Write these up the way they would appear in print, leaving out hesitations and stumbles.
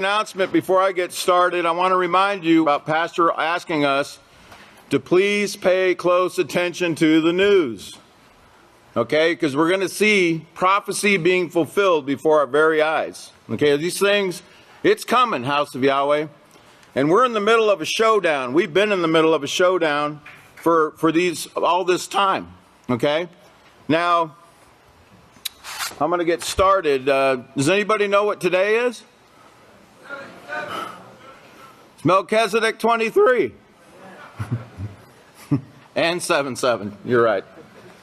Announcement before I get started. I want to remind you about Pastor asking us to please pay close attention to the news. Okay, because we're going to see prophecy being fulfilled before our very eyes. Okay, these things, it's coming, House of Yahweh. And we're in the middle of a showdown. We've been in the middle of a showdown for all this time. Okay, now I'm going to get started. Does anybody know what today is? It's Melchizedek 23 and 7-7. You're right.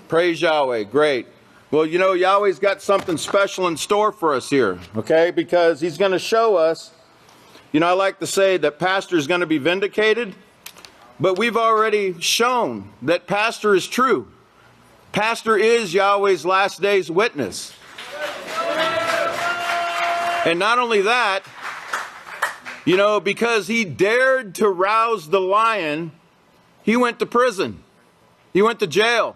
Praise Yahweh. Great. Well, you know, Yahweh's got something special in store for us here, okay? Because he's going to show us, you know, I like to say that Pastor's going to be vindicated, but we've already shown that Pastor is true. Pastor is Yahweh's last day's witness. And not only that, you know, because he dared to rouse the lion, he went to prison. He went to jail.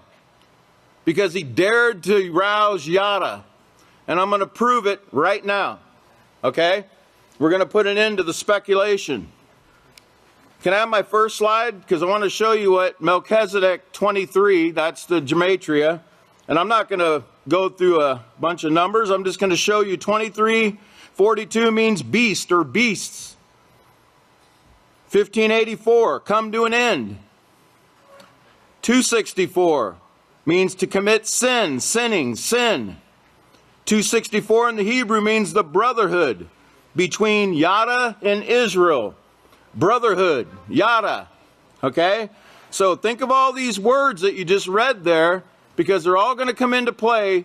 Because he dared to rouse Yhadah. And I'm going to prove it right now. Okay? We're going to put an end to the speculation. Can I have my first slide? Because I want to show you what Melchizedek 23, that's the gematria. And I'm not going to go through a bunch of numbers. I'm just going to show you 2342 means beast or beasts. 1584, come to an end. 264 means to commit sin, sinning, sin. 264 in the Hebrew means the brotherhood between Yhadah and Israel. Brotherhood, Yhadah. Okay? So think of all these words that you just read there, because they're all going to come into play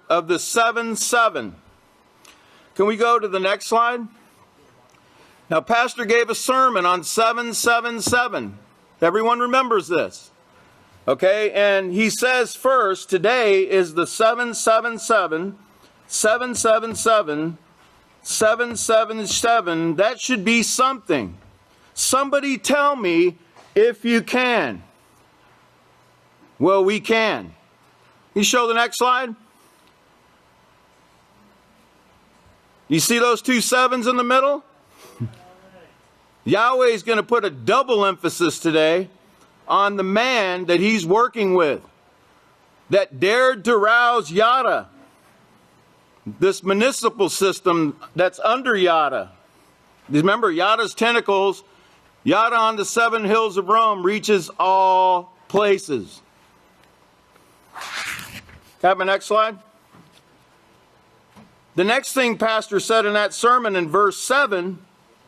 of the 7-7. Can we go to the next slide? Now, Pastor gave a sermon on 7-7-7. Everyone remembers this. Okay, and he says first, today is the 7-7-7, 7-7-7, 7-7-7. That should be something. Somebody tell me if you can. Well, we can. You show the next slide? You see those two sevens in the middle? Yahweh is going to put a double emphasis today on the man that he's working with, that dared to rouse Yhadah, this municipal system that's under Yhadah. Remember, Yadah's tentacles, Yhadah on the 7 hills of Rome reaches all places. Have my next slide? The next thing Pastor said in that sermon in verse 7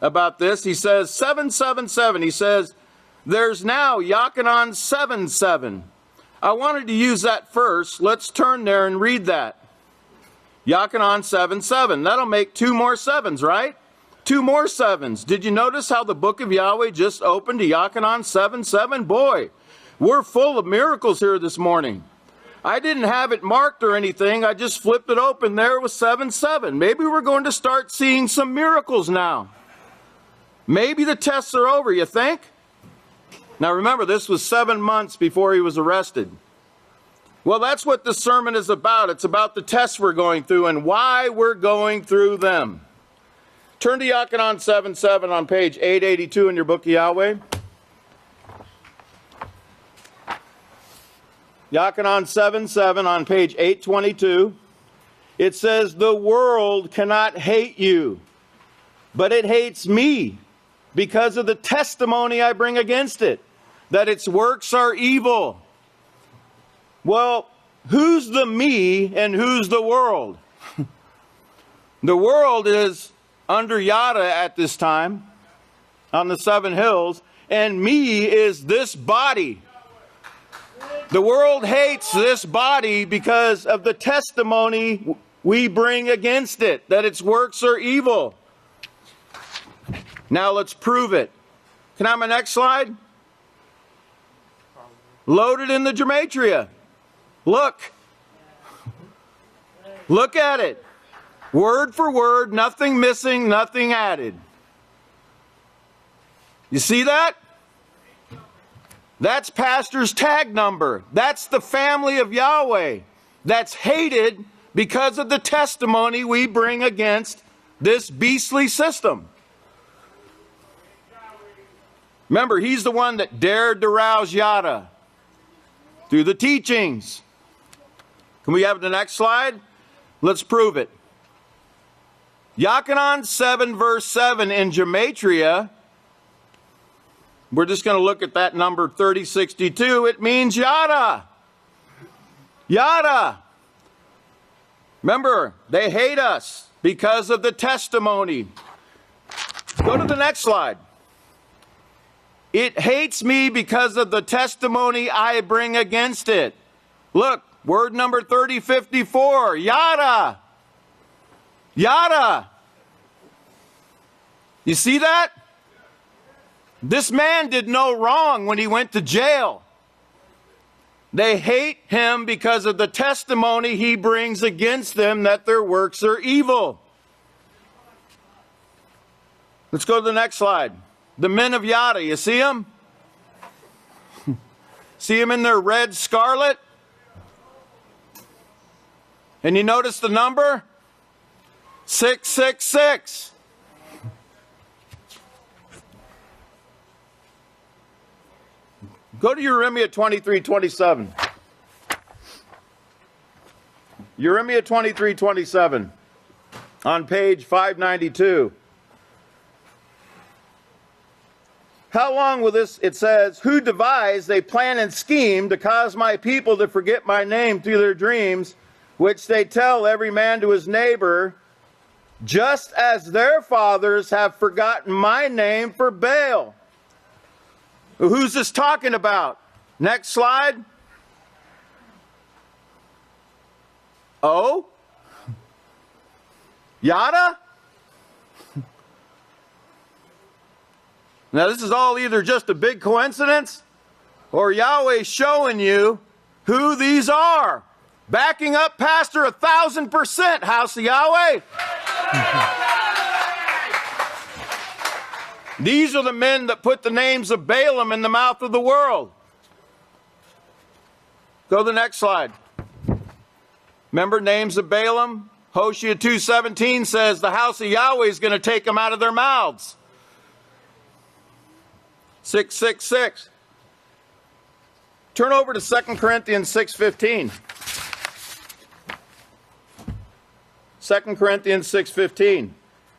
about this, he says 7-7-7. He says, there's now Yachanan 7-7. I wanted to use that first. Let's turn there and read that. Yachanan 7-7. That'll make 2 more 7s, right? 2 more 7s. Did you notice how the book of Yahweh just opened to Yachanan 7-7? Boy, we're full of miracles here this morning. I didn't have it marked or anything. I just flipped it open. There it was 7-7. Maybe we're going to start seeing some miracles now. Maybe the tests are over, you think? Now remember, this was 7 months before he was arrested. Well, that's what this sermon is about. It's about the tests we're going through and why we're going through them. Turn to Yachanan 7-7 on page 882 in your book of Yahweh. Yachanan 7-7 on page 822. It says, the world cannot hate you, but it hates me, because of the testimony I bring against it, that its works are evil. Well, who's the me and who's the world? The world is under Yhadah at this time, on the 7 hills, and me is this body. The world hates this body because of the testimony we bring against it, that its works are evil. Now let's prove it. Can I have my next slide? Loaded in the gematria. Look. Look at it. Word for word, nothing missing, nothing added. You see that? That's Pastor's tag number. That's the family of Yahweh that's hated because of the testimony we bring against this beastly system. Remember, he's the one that dared to rouse Yhadah through the teachings. Can we have the next slide? Let's prove it. Yochanan 7 verse 7 in gematria, we're just going to look at that number 3062. It means Yhadah. Yhadah. Remember, they hate us because of the testimony. Go to the next slide. It hates me because of the testimony I bring against it. Look, word number 3054, Yhadah. Yhadah. You see that? This man did no wrong when he went to jail. They hate him because of the testimony he brings against them that their works are evil. Let's go to the next slide. The men of Yhadah, you see them? See them in their red scarlet? And you notice the number? 666. Go to Jeremiah 23:27. Jeremiah 23:27 on page 592. How long will this, it says, who devised a plan and scheme to cause my people to forget my name through their dreams, which they tell every man to his neighbor, just as their fathers have forgotten my name for Baal. Who's this talking about? Next slide. Oh? Yhadah? Now this is all either just a big coincidence or Yahweh showing you who these are. Backing up Pastor 1,000%, House of Yahweh. These are the men that put the names of Balaam in the mouth of the world. Go to the next slide. Remember names of Balaam? Hosea 2:17 says the house of Yahweh is going to take them out of their mouths. 666. Turn over to 2 Corinthians 6:15. 2 Corinthians 6:15.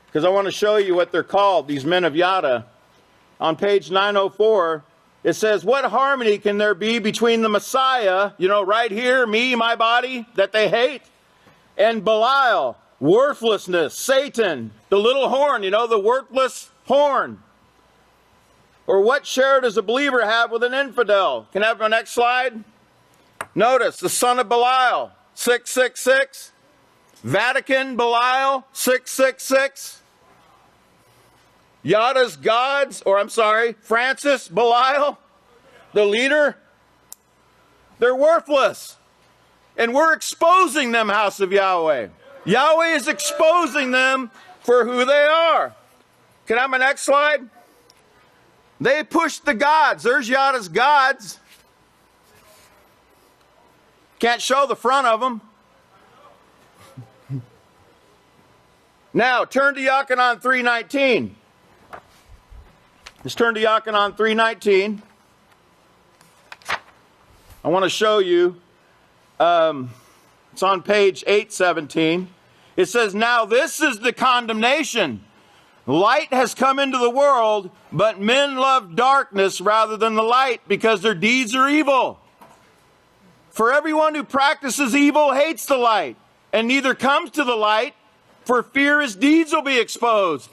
Because I want to show you what they're called, these men of Yhadah. On page 904, it says, what harmony can there be between the Messiah, you know, right here, me, my body, that they hate, and Belial, worthlessness, Satan, the little horn, you know, the worthless horn? Or what share does a believer have with an infidel? Can I have my next slide? Notice, the son of Belial, 666. Vatican, Belial, 666. Yadah's gods, or I'm sorry, Francis, Belial, the leader, they're worthless. And we're exposing them, House of Yahweh. Yahweh is exposing them for who they are. Can I have my next slide? They pushed the gods. There's Yadah's gods. Can't show the front of them. Now, turn to Yochanan 3:19. Let's turn to Yochanan 3:19. I want to show you, it's on page 817. It says, now this is the condemnation. Light has come into the world, but men love darkness rather than the light because their deeds are evil. For everyone who practices evil hates the light, and neither comes to the light, for fear his deeds will be exposed.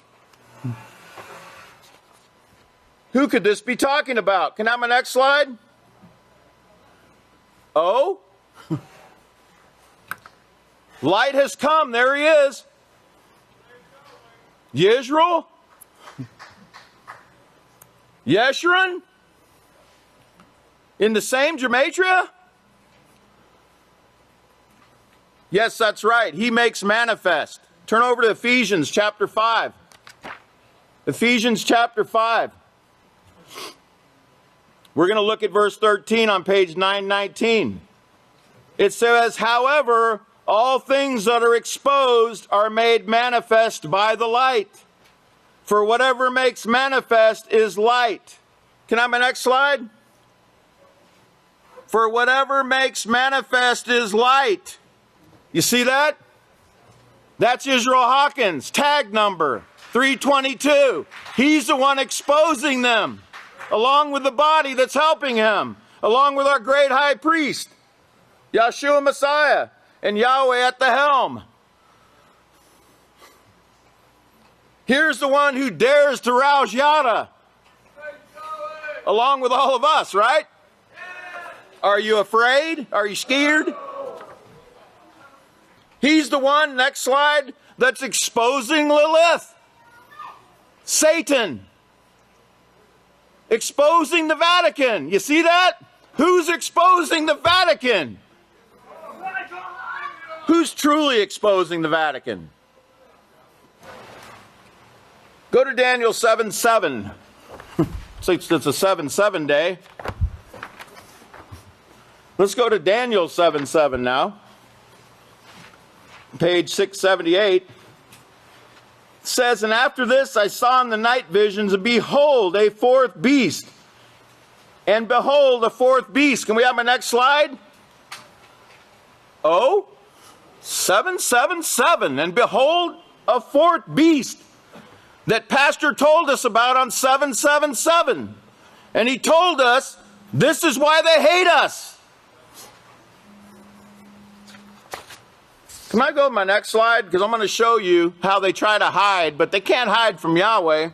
Who could this be talking about? Can I have my next slide? Oh? Light has come. There he is. Yisrael? Yeshurun? In the same gematria? Yes, that's right. He makes manifest. Turn over to Ephesians chapter 5. Ephesians chapter 5. We're going to look at verse 13 on page 919. It says, however, All things that are exposed are made manifest by the light. For whatever makes manifest is light. Can I have my next slide? For whatever makes manifest is light. You see that? That's Israel Hawkins, tag number 322. He's the one exposing them, along with the body that's helping him, along with our great high priest, Yeshua Messiah, and Yahweh at the helm. Here's the one who dares to rouse Yhadah, along with all of us, right? Are you afraid? Are you scared? He's the one, next slide, that's exposing Lilith. Satan. Exposing the Vatican. You see that? Who's exposing the Vatican? Who's truly exposing the Vatican? Go to Daniel 7:7. Since it's a 7-7 day. Let's go to Daniel 7:7 now. Page 678. It says, and after this I saw in the night visions, and behold, a fourth beast. And behold, a fourth beast. Can we have my next slide? Oh, 777. And behold, a fourth beast that Pastor told us about on 777. And he told us, this is why they hate us. Can I go to my next slide? Because I'm going to show you how they try to hide, but they can't hide from Yahweh.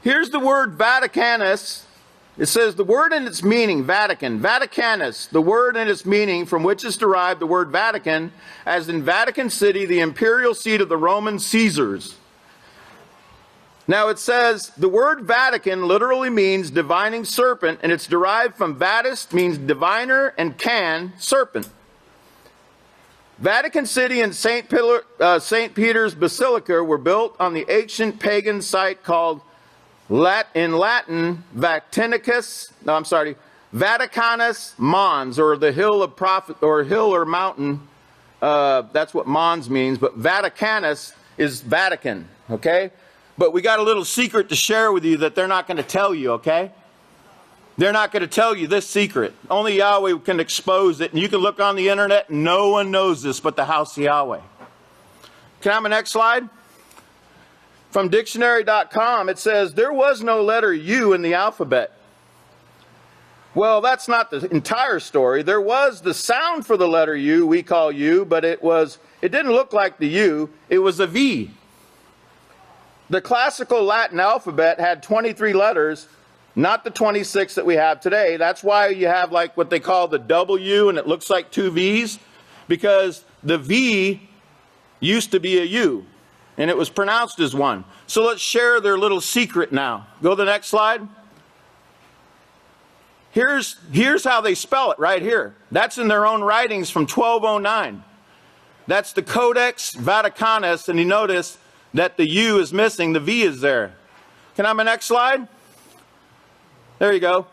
Here's the word Vaticanus. It says the word in its meaning, Vatican, Vaticanus, the word in its meaning from which is derived the word Vatican, as in Vatican City, the imperial seat of the Roman Caesars. Now it says the word Vatican literally means divining serpent, and it's derived from vatis, means diviner, and can, serpent. Vatican City and St. Peter's Basilica were built on the ancient pagan site called, in Latin, Vaticanus Mons, or the hill of prophet, or hill or mountain. That's what Mons means, but Vaticanus is Vatican, okay? But we got a little secret to share with you that they're not going to tell you, okay? They're not going to tell you this secret. Only Yahweh can expose it. And you can look on the internet, and no one knows this but the house of Yahweh. Can I have my next slide? From dictionary.com, it says, there was no letter U in the alphabet. Well, that's not the entire story. There was the sound for the letter U, we call U, but it didn't look like the U. It was a V. The classical Latin alphabet had 23 letters, not the 26 that we have today. That's why you have like what they call the W, and it looks like two V's, because the V used to be a U, and it was pronounced as one. So let's share their little secret now. Go to the next slide. Here's how they spell it right here. That's in their own writings from 1209. That's the Codex Vaticanus, and you notice that the U is missing, the V is there. Can I have my next slide? There you go.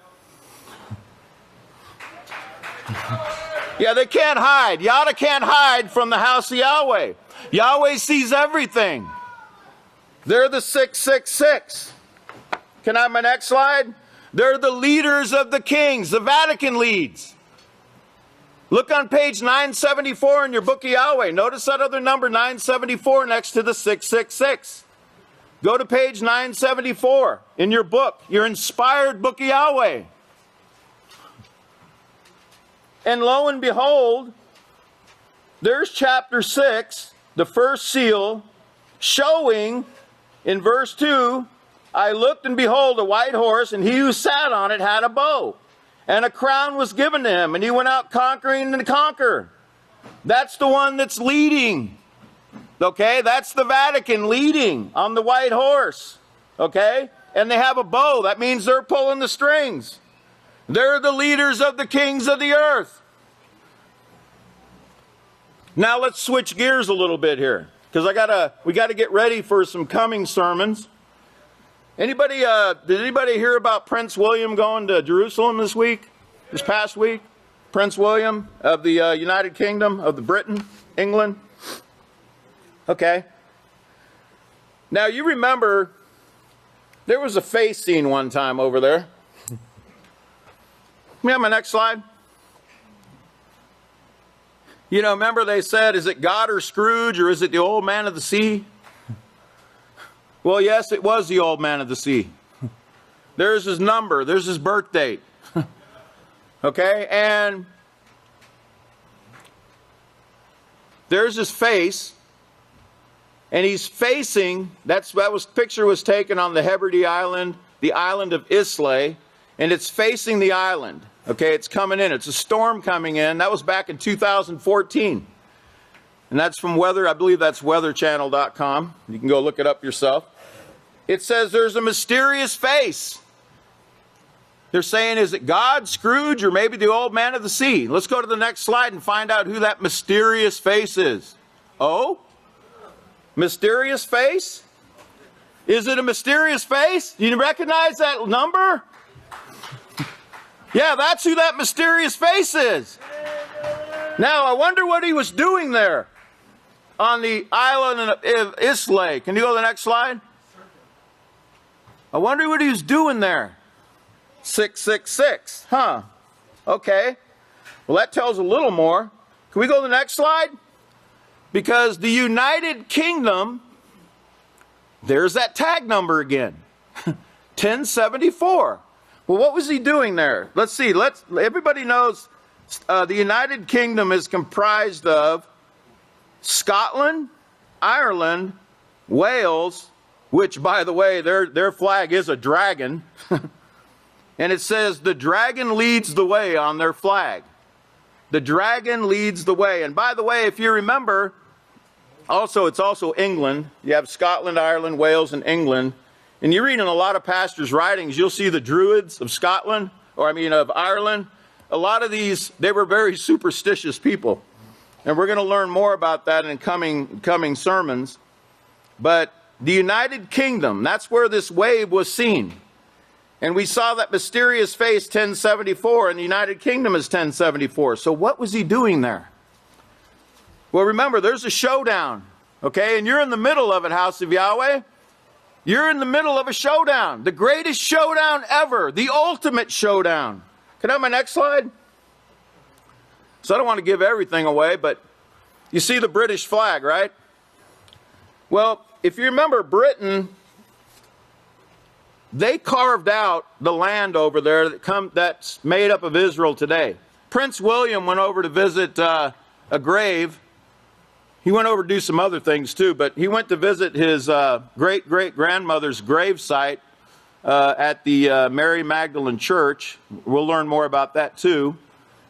Yeah, they can't hide. Yhadah can't hide from the house of Yahweh. Yahweh sees everything. They're the 666. Can I have my next slide? They're the leaders of the kings. The Vatican leads. Look on page 974 in your book of Yahweh. Notice that other number, 974, next to the 666. Go to page 974 in your book, your inspired book of Yahweh. And lo and behold, there's chapter 6, the first seal, showing in verse 2, I looked and behold a white horse, and he who sat on it had a bow. And a crown was given to him, and he went out conquering and conquer. That's the one that's leading. Okay, that's the Vatican leading on the white horse. Okay, and they have a bow. That means they're pulling the strings. They're the leaders of the kings of the earth. Now let's switch gears a little bit here, because we got to get ready for some coming sermons. Did anybody hear about Prince William going to Jerusalem this past week? Prince William of the United Kingdom of the Britain, England. Okay. Now you remember there was a face scene one time over there. Can we have my next slide? You know, remember they said, is it God or Scrooge or is it the old man of the sea? Well, yes, it was the old man of the sea. There's his number. There's his birth date. Okay, and there's his face, and he's facing. Picture was taken on the Hebrides Island, the island of Islay, and it's facing the island. Okay, it's coming in. It's a storm coming in. That was back in 2014, and that's from weather. I believe that's weatherchannel.com. You can go look it up yourself. It says there's a mysterious face. They're saying, is it God, Scrooge, or maybe the old man of the sea? Let's go to the next slide and find out who that mysterious face is. Oh? Mysterious face? Is it a mysterious face? Do you recognize that number? Yeah, that's who that mysterious face is. Now, I wonder what he was doing there on the island of Islay. Can you go to the next slide? I wonder what he was doing there. 666, huh? Okay. Well, that tells a little more. Can we go to the next slide? Because the United Kingdom, there's that tag number again. 1074. Well, what was he doing there? Let's see. Everybody knows the United Kingdom is comprised of Scotland, Ireland, Wales, which, by the way, their flag is a dragon. And it says the dragon leads the way on their flag. The dragon leads the way. And by the way, if you remember, it's also England. You have Scotland, Ireland, Wales, and England. And you read in a lot of pastors' writings, you'll see the Druids of Scotland, of Ireland. A lot of these, they were very superstitious people. And we're going to learn more about that in coming sermons. But the United Kingdom, that's where this wave was seen. And we saw that mysterious face 1074, and the United Kingdom is 1074. So what was he doing there? Well, remember, there's a showdown, okay? And you're in the middle of it, House of Yahweh. You're in the middle of a showdown, the greatest showdown ever, the ultimate showdown. Can I have my next slide? So I don't want to give everything away, but you see the British flag, right? Well, if you remember Britain, they carved out the land over there that's made up of Israel today. Prince William went over to visit a grave. He went over to do some other things too, but he went to visit his great-great-grandmother's grave site at the Mary Magdalene Church. We'll learn more about that too.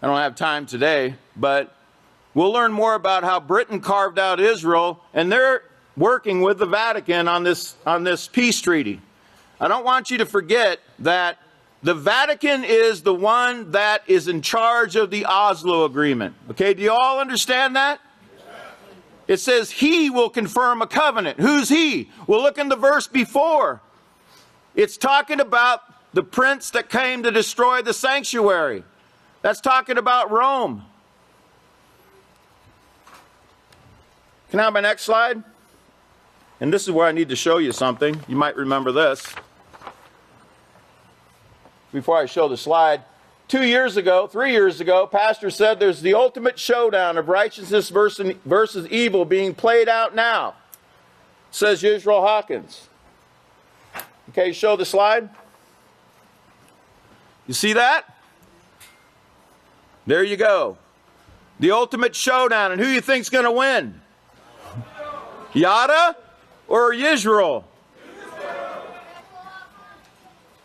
I don't have time today, but we'll learn more about how Britain carved out Israel, and they're working with the Vatican on this peace treaty. I don't want you to forget that the Vatican is the one that is in charge of the Oslo Agreement. Okay, do you all understand that? It says he will confirm a covenant. Who's he? Well, look in the verse before. It's talking about the prince that came to destroy the sanctuary. That's talking about Rome. Can I have my next slide? And this is where I need to show you something. You might remember this. Before I show the slide, 3 years ago, Pastor said there's the ultimate showdown of righteousness versus evil being played out now, says Israel Hawkins. Okay, show the slide. You see that? There you go. The ultimate showdown. And who you think's going to win? Yhadah or Yisrael?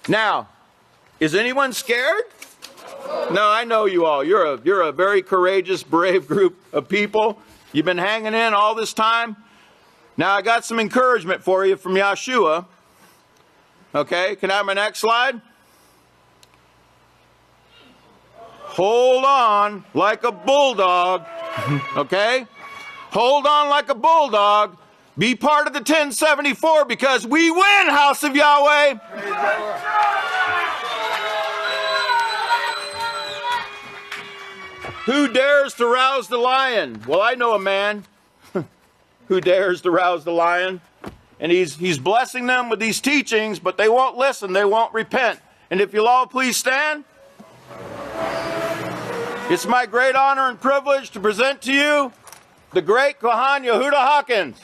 Now, is anyone scared? No, I know you all. You're a very courageous, brave group of people. You've been hanging in all this time. Now, I got some encouragement for you from Yeshua. Okay, can I have my next slide? Hold on like a bulldog. Okay? Hold on like a bulldog. Be part of the 1074 because we win, House of Yahweh. Who dares to rouse the lion? Well, I know a man who dares to rouse the lion. And he's blessing them with these teachings, but they won't listen. They won't repent. And if you'll all please stand. It's my great honor and privilege to present to you the great Kohan Yhadah Hawkins.